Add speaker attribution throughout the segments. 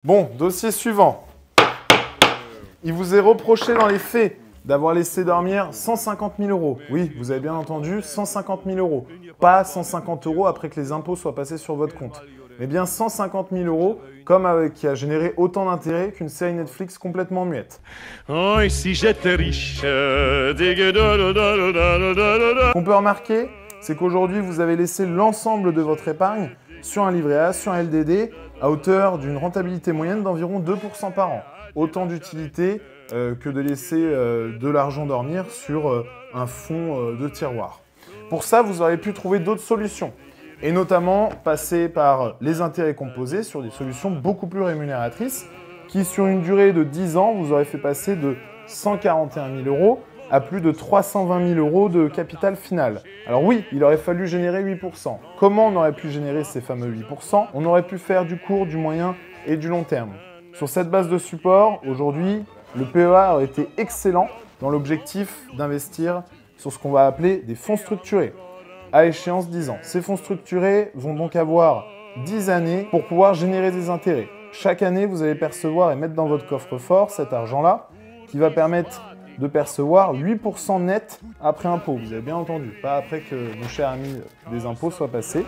Speaker 1: Bon, dossier suivant. Il vous est reproché dans les faits d'avoir laissé dormir 150 000 €. Oui, vous avez bien entendu, 150 000 €. Pas 150 € après que les impôts soient passés sur votre compte. Mais bien 150 000 € qui a généré autant d'intérêts qu'une série Netflix complètement muette.
Speaker 2: Oh, et si j'étais riche,
Speaker 1: Ce qu'on peut remarquer, c'est qu'aujourd'hui, vous avez laissé l'ensemble de votre épargne sur un livret A, sur un LDD, à hauteur d'une rentabilité moyenne d'environ 2% par an. Autant d'utilité que de laisser de l'argent dormir sur un fonds de tiroir. Pour ça, vous auriez pu trouver d'autres solutions, et notamment passer par les intérêts composés sur des solutions beaucoup plus rémunératrices, qui sur une durée de 10 ans, vous auraient fait passer de 141 000 € à plus de 320 000 € de capital final. Alors oui, il aurait fallu générer 8%. Comment on aurait pu générer ces fameux 8%? On aurait pu faire du court, du moyen et du long terme. Sur cette base de support, aujourd'hui, le PEA aurait été excellent dans l'objectif d'investir sur ce qu'on va appeler des fonds structurés, à échéance 10 ans. Ces fonds structurés vont donc avoir 10 années pour pouvoir générer des intérêts. Chaque année, vous allez percevoir et mettre dans votre coffre-fort cet argent-là qui va permettre de percevoir 8% net après impôt. Vous avez bien entendu, pas après que mon cher ami des impôts soit passé.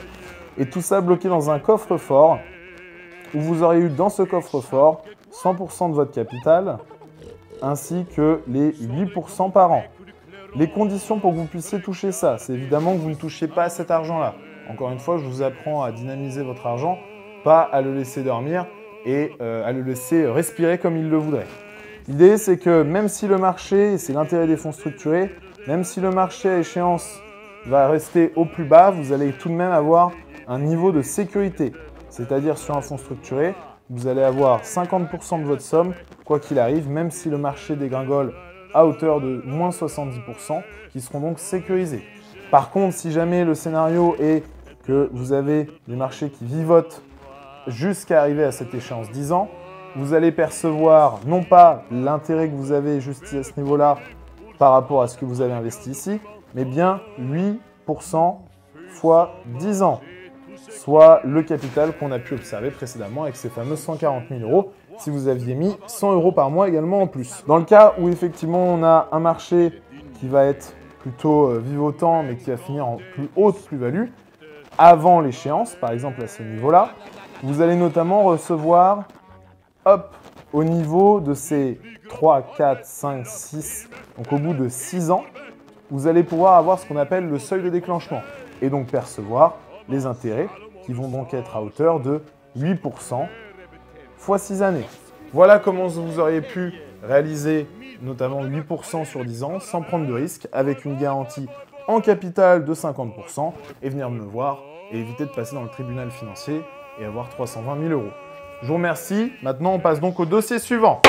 Speaker 1: Et tout ça bloqué dans un coffre-fort où vous aurez eu dans ce coffre-fort 100% de votre capital ainsi que les 8% par an. Les conditions pour que vous puissiez toucher ça, c'est évidemment que vous ne touchiez pas à cet argent-là. Encore une fois, je vous apprends à dynamiser votre argent, pas à le laisser dormir et à le laisser respirer comme il le voudrait. L'idée, c'est que même si le marché, et c'est l'intérêt des fonds structurés, même si le marché à échéance va rester au plus bas, vous allez tout de même avoir un niveau de sécurité. C'est-à-dire sur un fonds structuré, vous allez avoir 50% de votre somme, quoi qu'il arrive, même si le marché dégringole à hauteur de moins 70%, qui seront donc sécurisés. Par contre, si jamais le scénario est que vous avez des marchés qui vivotent jusqu'à arriver à cette échéance 10 ans, vous allez percevoir non pas l'intérêt que vous avez juste à ce niveau-là par rapport à ce que vous avez investi ici, mais bien 8% fois 10 ans, soit le capital qu'on a pu observer précédemment avec ces fameux 140 000 € si vous aviez mis 100 € par mois également en plus. Dans le cas où effectivement on a un marché qui va être plutôt vivotant mais qui va finir en plus haute plus-value, avant l'échéance, par exemple à ce niveau-là, vous allez notamment recevoir au niveau de ces 3, 4, 5, 6, donc au bout de 6 ans, vous allez pouvoir avoir ce qu'on appelle le seuil de déclenchement et donc percevoir les intérêts qui vont donc être à hauteur de 8% fois 6 années. Voilà comment vous auriez pu réaliser notamment 8% sur 10 ans sans prendre de risque avec une garantie en capital de 50% et venir me voir et éviter de passer dans le tribunal financier et avoir 320 000 €. Je vous remercie. Maintenant, on passe donc au dossier suivant.